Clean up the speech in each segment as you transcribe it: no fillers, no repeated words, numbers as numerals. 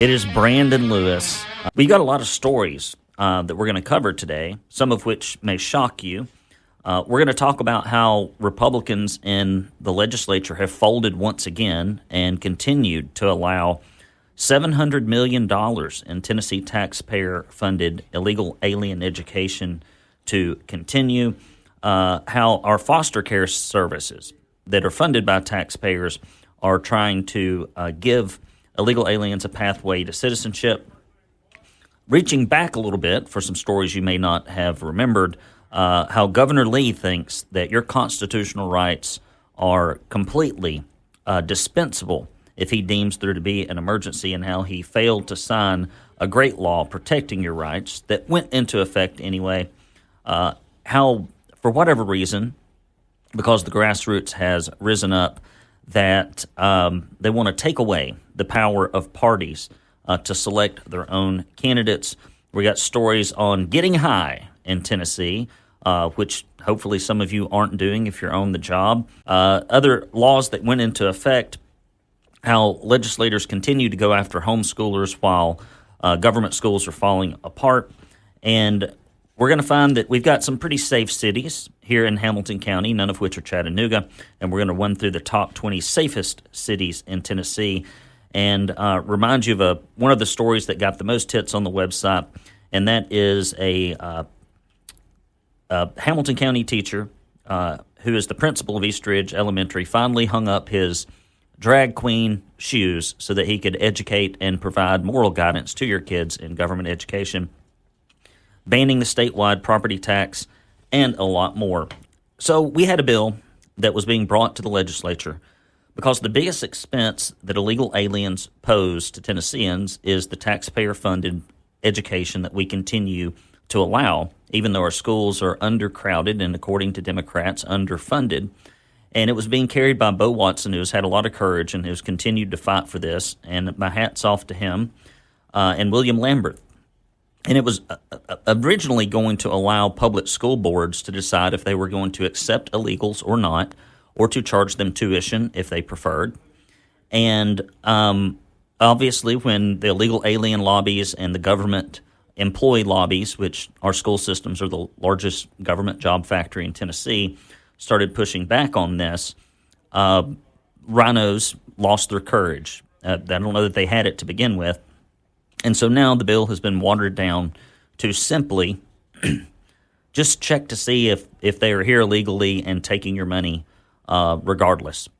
It is Brandon Lewis. We've got a lot of stories that we're going to cover today, some of which may shock you. We're going to talk about how Republicans in the legislature have folded once again and continued to allow $700 million in Tennessee taxpayer-funded illegal alien education to continue, how our foster care services that are funded by taxpayers are trying to give illegal aliens a pathway to citizenship. Reaching back a little bit for some stories you may not have remembered, how Governor Lee thinks that your constitutional rights are completely dispensable if he deems there to be an emergency, and how he failed to sign a great law protecting your rights that went into effect anyway. How, for whatever reason, because the grassroots has risen up, that they want to take away the power of parties to select their own candidates. We got stories on getting high in Tennessee, which hopefully some of you aren't doing if you're on the job. Other laws that went into effect, how legislators continue to go after homeschoolers while government schools are falling apart. And we're going to find that we've got some pretty safe cities here in Hamilton County, none of which are Chattanooga, and we're going to run through the top 20 safest cities in Tennessee and remind you of one of the stories that got the most hits on the website, and that is a Hamilton County teacher who is the principal of East Ridge Elementary finally hung up his drag queen shoes so that he could educate and provide moral guidance to your kids in government education, banning the statewide property tax, and a lot more. So we had a bill that was being brought to the legislature because the biggest expense that illegal aliens pose to Tennesseans is the taxpayer-funded education that we continue to allow, even though our schools are undercrowded and, according to Democrats, underfunded. And it was being carried by Bo Watson, who has had a lot of courage and who's continued to fight for this, and my hat's off to him, and William Lambert. And it was originally going to allow public school boards to decide if they were going to accept illegals or not, or to charge them tuition if they preferred. And obviously, when the illegal alien lobbies and the government employee lobbies, which our school systems are the largest government job factory in Tennessee, started pushing back on this, rhinos lost their courage. I don't know that they had it to begin with. And so now the bill has been watered down to simply just check to see if they are here illegally and taking your money regardless.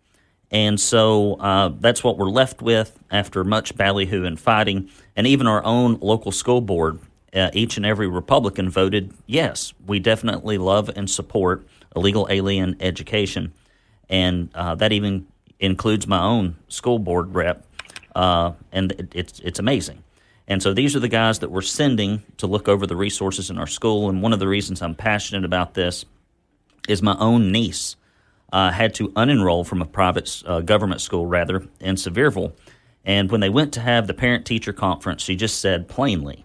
And so that's what we're left with after much ballyhoo and fighting. And even our own local school board, each and every Republican voted, yes, we definitely love and support illegal alien education. And that even includes my own school board rep. And it's amazing. And so these are the guys that we're sending to look over the resources in our school. And one of the reasons I'm passionate about this is my own niece had to unenroll from a private government school, in Sevierville. And when they went to have the parent-teacher conference, she just said plainly,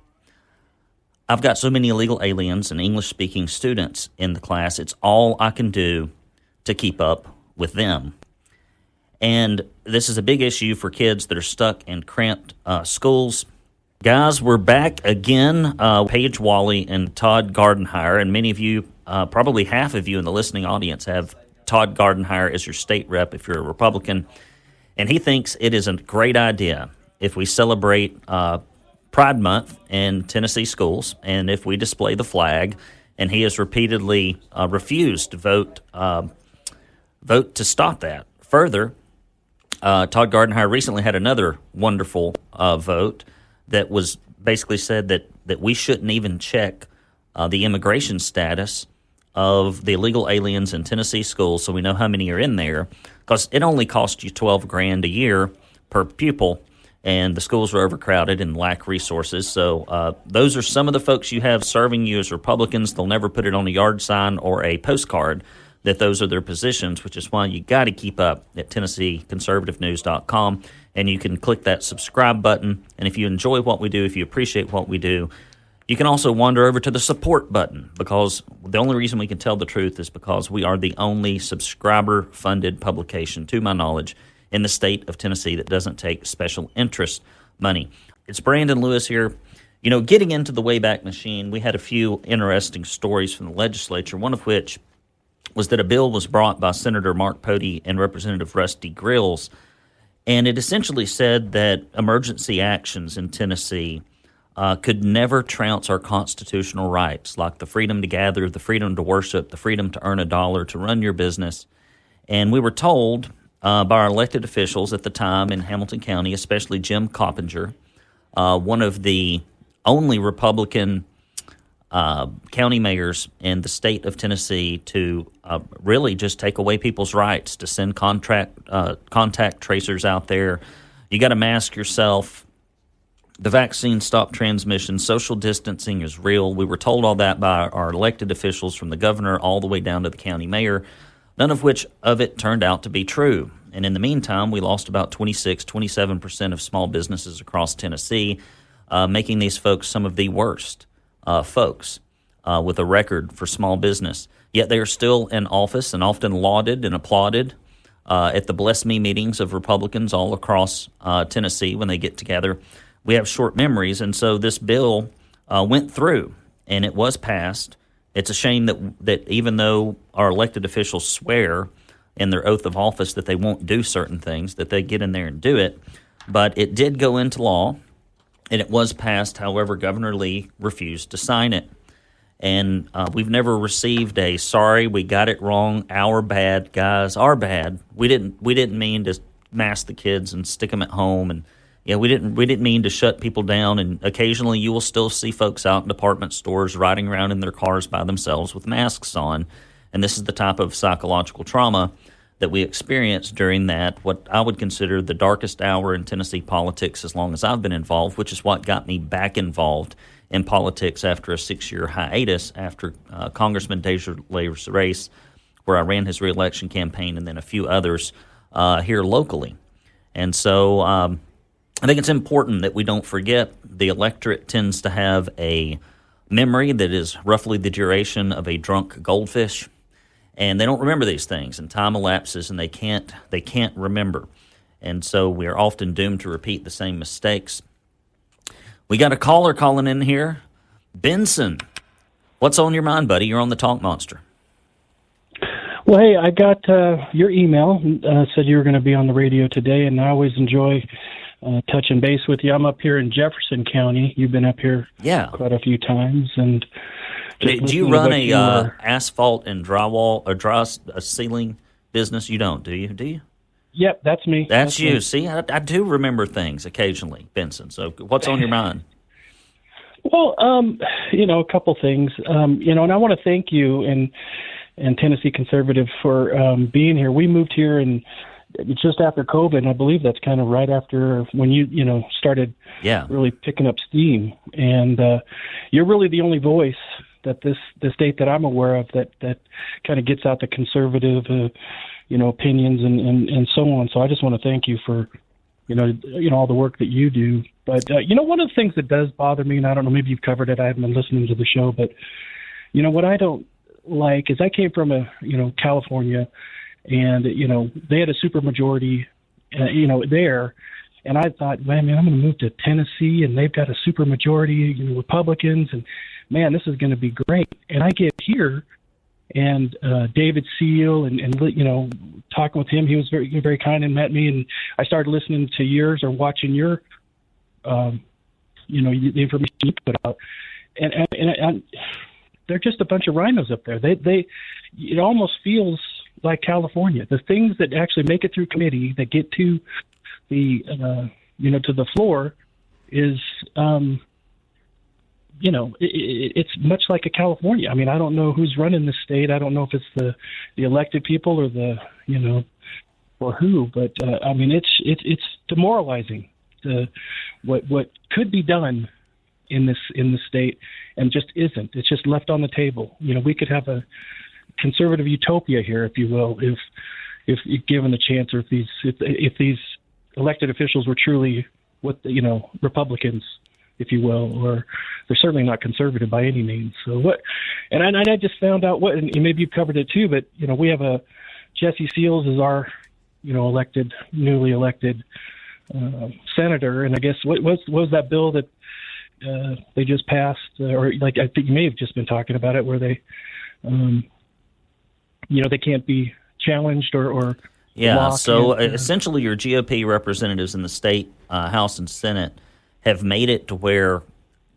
I've got so many illegal aliens and English-speaking students in the class, it's all I can do to keep up with them. And this is a big issue for kids that are stuck in cramped schools. Guys, we're back again. Paige Wally and Todd Gardenhire, and many of you, probably half of you in the listening audience, have Todd Gardenhire as your state rep if you're a Republican. And he thinks it is a great idea if we celebrate Pride Month in Tennessee schools and if we display the flag. And he has repeatedly refused to vote to stop that. Further, Todd Gardenhire recently had another wonderful vote that was basically said that we shouldn't even check the immigration status of the illegal aliens in Tennessee schools so we know how many are in there, because it only costs you $12,000 a year per pupil, and the schools are overcrowded and lack resources. So those are some of the folks you have serving you as Republicans. They'll never put it on a yard sign or a postcard that those are their positions, which is why you got to keep up at TennesseeConservativeNews.com, and you can click that subscribe button. And if you enjoy what we do, if you appreciate what we do, you can also wander over to the support button, because the only reason we can tell the truth is because we are the only subscriber-funded publication, to my knowledge, in the state of Tennessee that doesn't take special interest money. It's Brandon Lewis here. You know, getting into the Wayback Machine, we had a few interesting stories from the legislature, one of which was that a bill was brought by Senator Mark Pody and Representative Rusty Grills, and it essentially said that emergency actions in Tennessee could never trounce our constitutional rights, like the freedom to gather, the freedom to worship, the freedom to earn a dollar, to run your business. And we were told by our elected officials at the time in Hamilton County, especially Jim Coppinger, one of the only Republican county mayors in the state of Tennessee, to really just take away people's rights, to send contact tracers out there. You got to mask yourself. The vaccine stopped transmission. Social distancing is real. We were told all that by our elected officials, from the governor all the way down to the county mayor, none of which of it turned out to be true. And in the meantime, we lost about 27% of small businesses across Tennessee, making these folks some of the worst folks with a record for small business. Yet they are still in office and often lauded and applauded at the Bless Me meetings of Republicans all across Tennessee when they get together. We have short memories, and so this bill went through, and it was passed. It's a shame that even though our elected officials swear in their oath of office that they won't do certain things, that they get in there and do it, but it did go into law, and it was passed. However, Governor Lee refused to sign it. And we've never received a sorry, we got it wrong, our bad, guys, our bad. We didn't mean to mask the kids and stick them at home, and we didn't mean to shut people down. And occasionally you will still see folks out in department stores riding around in their cars by themselves with masks on. And this is the type of psychological trauma that we experienced during that, what I would consider the darkest hour in Tennessee politics as long as I've been involved, which is what got me back involved in politics after a 6-year hiatus after Congressman Desjardins' race, where I ran his reelection campaign, and then a few others here locally. And so I think it's important that we don't forget the electorate tends to have a memory that is roughly the duration of a drunk goldfish, and they don't remember these things, and time elapses, and they can't remember. And so we are often doomed to repeat the same mistakes. We got a caller calling in here. Benson, what's on your mind, buddy? You're on the Talk Monster. Well, hey, I got your email, said you were going to be on the radio today, and I always enjoy touching base with you. I'm up here in Jefferson County. You've been up here quite a few times. And do you run a asphalt and drywall or dry ceiling business? You don't, do you? Yep, that's me. That's you. Me. See, I do remember things occasionally, Benson. So what's on your mind? Well, a couple things. And I want to thank you and Tennessee Conservative for being here. We moved here and just after COVID, and I believe that's kind of right after when you started really picking up steam. And you're really the only voice that the state that I'm aware of that kind of gets out the conservative opinions and so on. So I just want to thank you for all the work that you do. But one of the things that does bother me, and I don't know, maybe you've covered it, I haven't been listening to the show, but what I don't like is I came from California, and they had a supermajority there, and I thought, man, I'm going to move to Tennessee, and they've got a supermajority Republicans, and man, this is going to be great. And I get here, and David Seal, and talking with him, he was very, very kind and met me, and I started listening to yours or watching your the information you put out, and they're just a bunch of rhinos up there. It almost feels like California. The things that actually make it through committee, that get to the to the floor, is it's much like a California. I mean, I don't know who's running the state. I don't know if it's the elected people or the or who, but I mean, it's demoralizing. What could be done in the state and just isn't. It's just left on the table. We could have a conservative utopia here, if you will, if given the chance, or if these elected officials were truly Republicans, if you will, or they're certainly not conservative by any means. So and I just found out and maybe you've covered it too, but we have Jesse Seals is our newly elected senator, and I guess what was that bill that they just passed, or like I think you may have just been talking about it, where they, they can't be challenged or yeah. So essentially, your GOP representatives in the state House and Senate have made it to where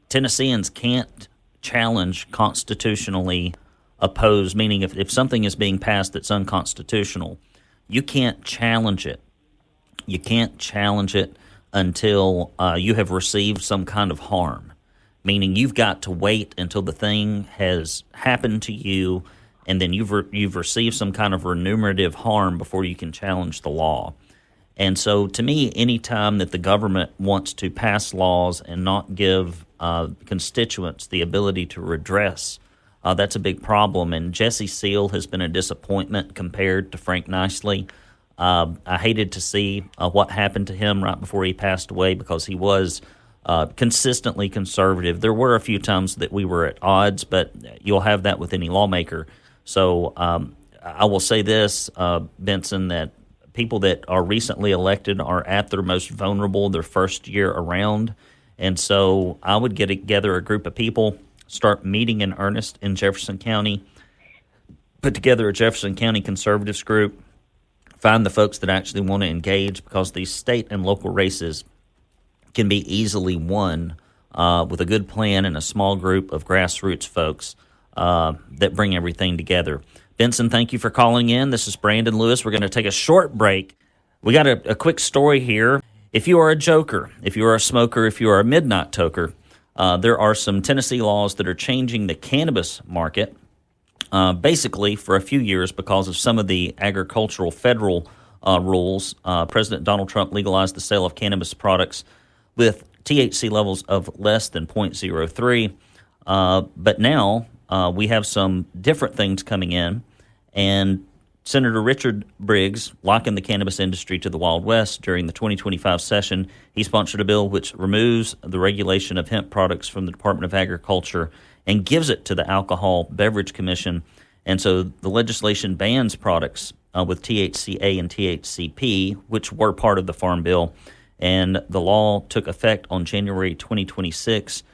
Tennesseans can't challenge constitutionally opposed, meaning if something is being passed that's unconstitutional, you can't challenge it. You can't challenge it until you have received some kind of harm, meaning you've got to wait until the thing has happened to you, and then you've received some kind of remunerative harm before you can challenge the law. And so to me, any time that the government wants to pass laws and not give constituents the ability to redress, that's a big problem. And Jesse Seal has been a disappointment compared to Frank Nicely. I hated to see what happened to him right before he passed away, because he was consistently conservative. There were a few times that we were at odds, but you'll have that with any lawmaker. So I will say this, Benson, that people that are recently elected are at their most vulnerable their first year around. And so I would get together a group of people, start meeting in earnest in Jefferson County, put together a Jefferson County conservatives group, find the folks that actually want to engage, because these state and local races can be easily won with a good plan and a small group of grassroots folks that bring everything together. Benson, thank you for calling in. This is Brandon Lewis. We're going to take a short break. We got a quick story here. If you are a joker, if you are a smoker, if you are a midnight toker, there are some Tennessee laws that are changing the cannabis market, basically for a few years because of some of the agricultural federal rules. President Donald Trump legalized the sale of cannabis products with THC levels of less than 0.03. But now we have some different things coming in, and Senator Richard Briggs likened the cannabis industry to the Wild West. During the 2025 session, he sponsored a bill which removes the regulation of hemp products from the Department of Agriculture and gives it to the Alcohol Beverage Commission. And so the legislation bans products with THCA and THCP, which were part of the Farm Bill. And the law took effect on January 2026,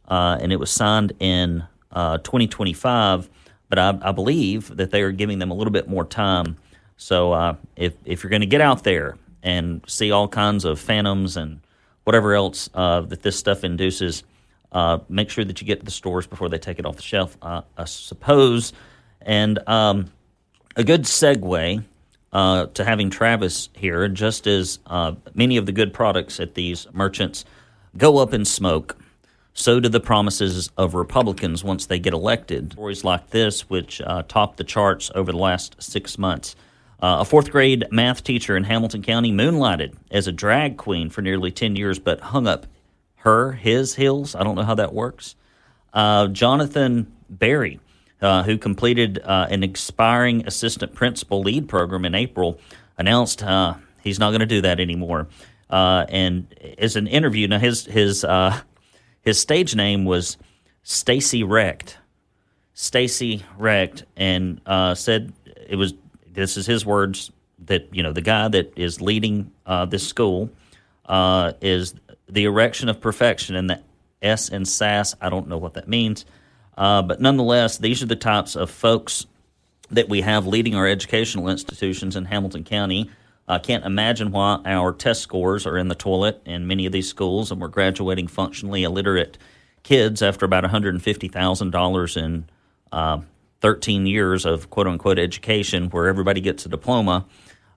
and it was signed in 2025. But I believe that they are giving them a little bit more time. So if you're going to get out there and see all kinds of phantoms and whatever else that this stuff induces, make sure that you get to the stores before they take it off the shelf, I suppose. And a good segue to having Travis here, just as many of the good products at these merchants go up in smoke, so do the promises of Republicans once they get elected. Stories like this, which topped the charts over the last 6 months. A fourth-grade math teacher in Hamilton County moonlighted as a drag queen for nearly 10 years, but hung up his heels. I don't know how that works. Jonathan Berry, who completed an expiring assistant principal lead program in April, announced he's not going to do that anymore. And as an interview, now his stage name was Stacy Wrecked, and said it was. This is his words, that the guy that is leading this school is the erection of perfection, and the S in SAS, I don't know what that means, but nonetheless, these are the types of folks that we have leading our educational institutions in Hamilton County. I can't imagine why our test scores are in the toilet in many of these schools, and we're graduating functionally illiterate kids after about $150,000 in 13 years of quote-unquote education where everybody gets a diploma.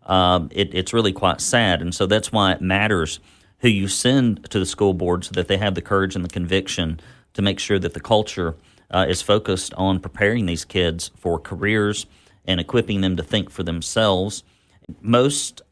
It's really quite sad, and so that's why it matters who you send to the school board, so that they have the courage and the conviction to make sure that the culture is focused on preparing these kids for careers and equipping them to think for themselves. Most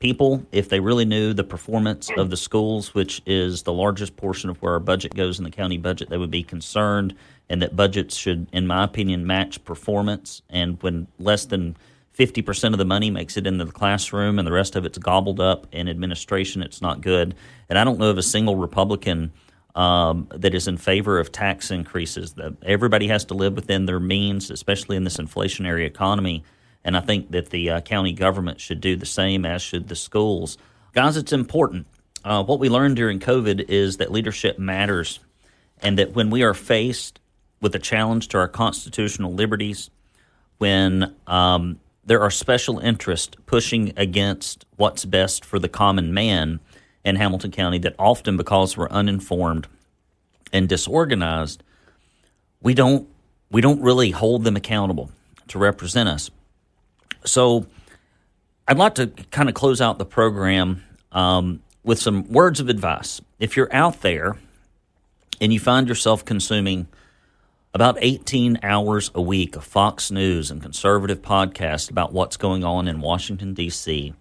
people, if they really knew the performance of the schools, which is the largest portion of where our budget goes in the county budget, they would be concerned, and that budgets should, in my opinion, match performance. And when less than 50% of the money makes it into the classroom and the rest of it's gobbled up in administration, it's not good. And I don't know of a single Republican that is in favor of tax increases. Everybody has to live within their means, especially in this inflationary economy. And I think that the county government should do the same, as should the schools. Guys, it's important. What we learned during COVID is that leadership matters, and that when we are faced with a challenge to our constitutional liberties, when there are special interests pushing against what's best for the common man in Hamilton County, that often, because we're uninformed and disorganized, we don't really hold them accountable to represent us. So I'd like to kind of close out the program with some words of advice. If you're out there and you find yourself consuming about 18 hours a week of Fox News and conservative podcasts about what's going on in Washington, D.C.,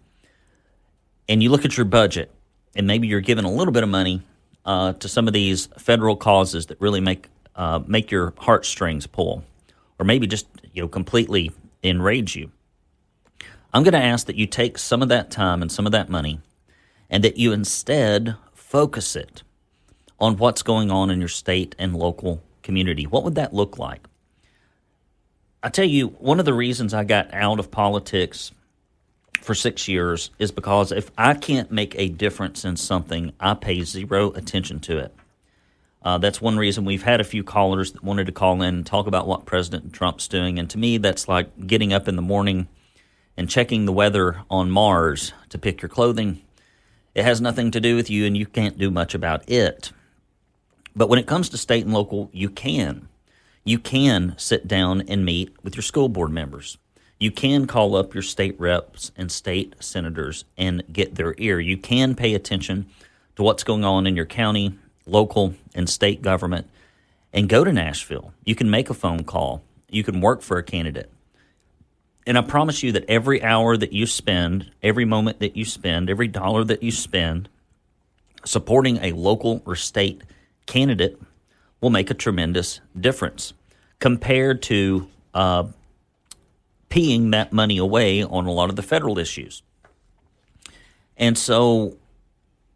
and you look at your budget, and maybe you're giving a little bit of money to some of these federal causes that really make your heartstrings pull, or maybe just completely enrage you, I'm going to ask that you take some of that time and some of that money, and that you instead focus it on what's going on in your state and local community. What would that look like? I tell you, one of the reasons I got out of politics for 6 years is because if I can't make a difference in something, I pay zero attention to it. That's one reason we've had a few callers that wanted to call in and talk about what President Trump's doing. And to me, that's like getting up in the morning and checking the weather on Mars to pick your clothing. It has nothing to do with you, and you can't do much about it. But when it comes to state and local, you can. You can sit down and meet with your school board members. You can call up your state reps and state senators and get their ear. You can pay attention to what's going on in your county, local, and state government, and go to Nashville. You can make a phone call. You can work for a candidate. And I promise you that every hour that you spend, every moment that you spend, every dollar that you spend supporting a local or state candidate will make a tremendous difference compared to peeing that money away on a lot of the federal issues. And so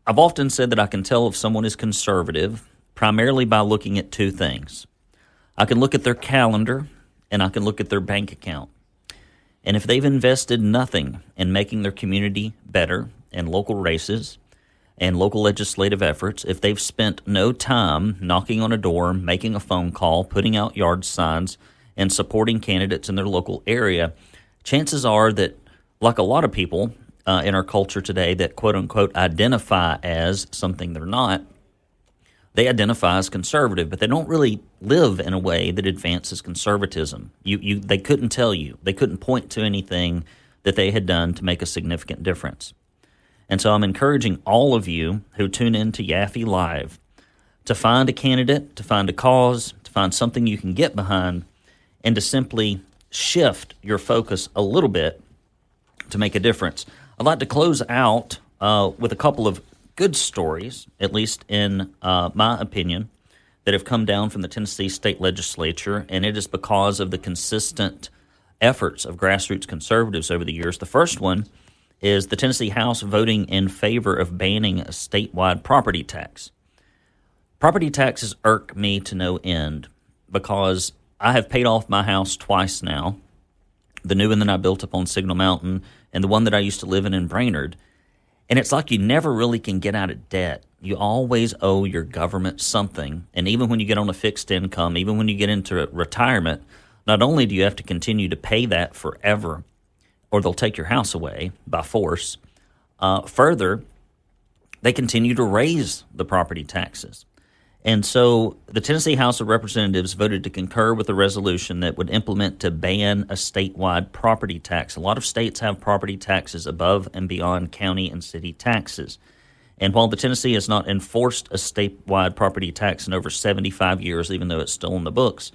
I've often said that I can tell if someone is conservative primarily by looking at two things. I can look at their calendar, and I can look at their bank account. And if they've invested nothing in making their community better in local races and local legislative efforts, if they've spent no time knocking on a door, making a phone call, putting out yard signs, and supporting candidates in their local area, chances are that, like a lot of people in our culture today that quote-unquote identify as something they're not, they identify as conservative, but they don't really live in a way that advances conservatism. They couldn't tell you. They couldn't point to anything that they had done to make a significant difference. And so I'm encouraging all of you who tune in to Yaffee Live to find a candidate, to find a cause, to find something you can get behind, and to simply shift your focus a little bit to make a difference. I'd like to close out with a couple of good stories, at least in my opinion, that have come down from the Tennessee State Legislature, and it is because of the consistent efforts of grassroots conservatives over the years. The first one is the Tennessee House voting in favor of banning a statewide property tax. Property taxes irk me to no end because I have paid off my house twice now, the new one that I built up on Signal Mountain and the one that I used to live in Brainerd. And it's like you never really can get out of debt. You always owe your government something. And even when you get on a fixed income, even when you get into retirement, not only do you have to continue to pay that forever, or they'll take your house away by force, further, they continue to raise the property taxes. And so the Tennessee House of Representatives voted to concur with a resolution that would implement to ban a statewide property tax. A lot of states have property taxes above and beyond county and city taxes. And while the Tennessee has not enforced a statewide property tax in over 75 years, even though it's still in the books,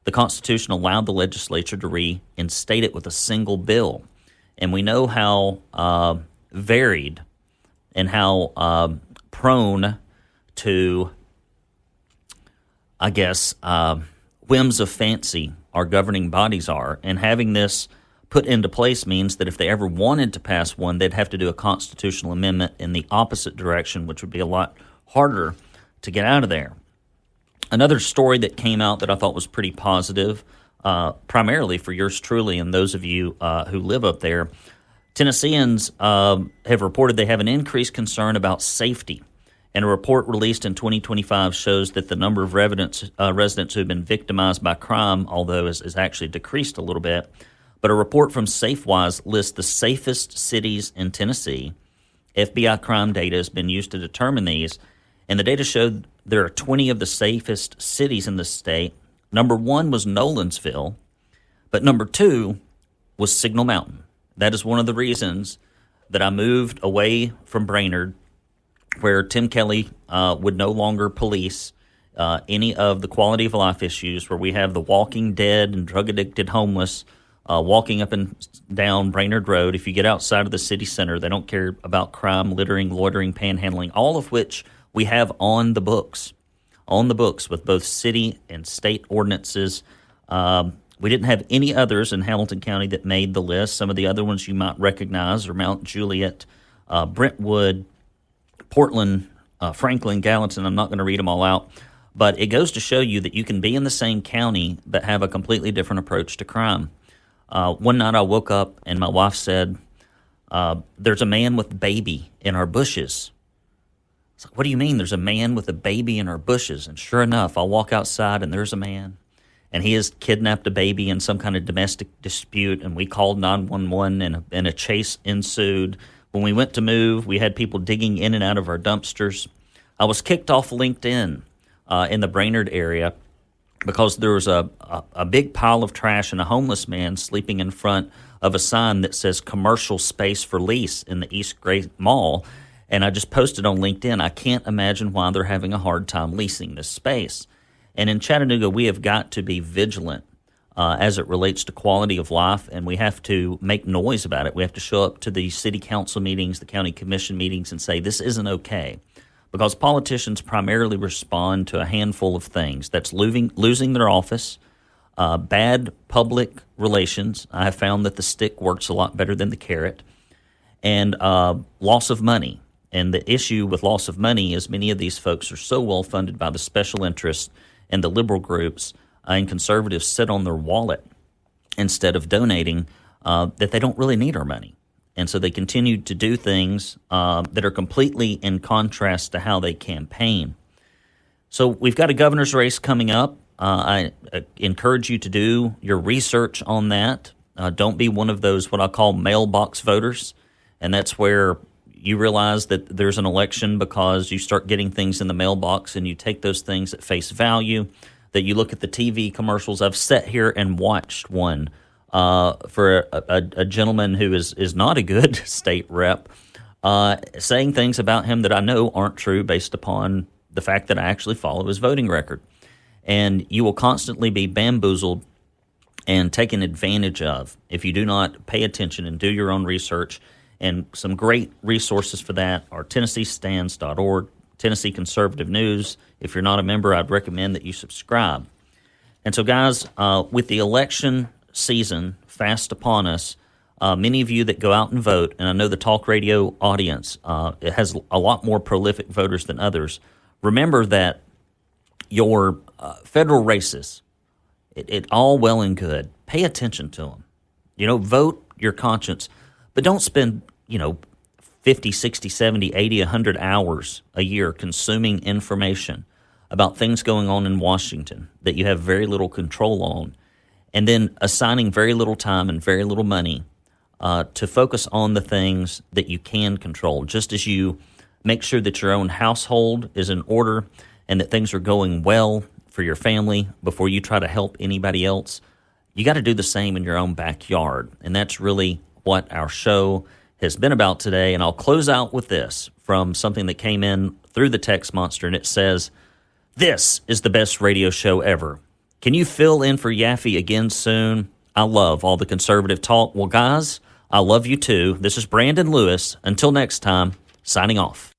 the Constitution allowed the legislature to reinstate it with a single bill. And we know how varied and how prone to whims of fancy our governing bodies are, and having this put into place means that if they ever wanted to pass one, they'd have to do a constitutional amendment in the opposite direction, which would be a lot harder to get out of there. Another story that came out that I thought was pretty positive, primarily for yours truly and those of you who live up there, Tennesseans have reported they have an increased concern about safety. And a report released in 2025 shows that the number of residents who have been victimized by crime, although is actually decreased a little bit. But a report from SafeWise lists the safest cities in Tennessee. FBI crime data has been used to determine these. And the data showed there are 20 of the safest cities in the state. Number 1 was Nolensville, but number 2 was Signal Mountain. That is one of the reasons that I moved away from Brainerd, where Tim Kelly would no longer police any of the quality of life issues, where we have the walking dead and drug-addicted homeless walking up and down Brainerd Road. If you get outside of the city center, they don't care about crime, littering, loitering, panhandling, all of which we have on the books with both city and state ordinances. We didn't have any others in Hamilton County that made the list. Some of the other ones you might recognize are Mount Juliet, Brentwood, Portland, Franklin, Gallatin. I'm not going to read them all out, but it goes to show you that you can be in the same county but have a completely different approach to crime. One night I woke up and my wife said, there's a man with a baby in our bushes. It's like, what do you mean there's a man with a baby in our bushes? And sure enough, I walk outside and there's a man, and he has kidnapped a baby in some kind of domestic dispute, and we called 911 and a chase ensued. When we went to move, we had people digging in and out of our dumpsters. I was kicked off LinkedIn in the Brainerd area because there was a big pile of trash and a homeless man sleeping in front of a sign that says commercial space for lease in the East Gray Mall. And I just posted on LinkedIn, I can't imagine why they're having a hard time leasing this space. And in Chattanooga, we have got to be vigilant as it relates to quality of life, and we have to make noise about it. We have to show up to the city council meetings, the county commission meetings, and say this isn't okay. Because politicians primarily respond to a handful of things. That's losing their office, bad public relations. I have found that the stick works a lot better than the carrot, and loss of money. And the issue with loss of money is many of these folks are so well funded by the special interests and the liberal groups and conservatives sit on their wallet instead of donating that they don't really need our money. And so they continue to do things that are completely in contrast to how they campaign. So we've got a governor's race coming up. I encourage you to do your research on that. Don't be one of those what I call mailbox voters. And that's where you realize that there's an election because you start getting things in the mailbox and you take those things at face value, that you look at the TV commercials. I've sat here and watched one for a gentleman who is not a good state rep, saying things about him that I know aren't true based upon the fact that I actually follow his voting record. And you will constantly be bamboozled and taken advantage of if you do not pay attention and do your own research. And some great resources for that are TennesseeStands.org, Tennessee Conservative News. If you're not a member, I'd recommend that you subscribe. And so, guys, with the election season fast upon us, many of you that go out and vote, and I know the talk radio audience it has a lot more prolific voters than others, remember that your federal races, it all well and good. Pay attention to them. Vote your conscience. But don't spend, 50, 60, 70, 80, 100 hours a year consuming information about things going on in Washington that you have very little control on, and then assigning very little time and very little money to focus on the things that you can control. Just as you make sure that your own household is in order and that things are going well for your family before you try to help anybody else, you got to do the same in your own backyard. And that's really what our show has been about today. And I'll close out with this from something that came in through the text monster, and it says, "This is the best radio show ever. Can you fill in for Yaffee again soon? I love all the conservative talk." Well, guys, I love you too. This is Brandon Lewis. Until next time, signing off.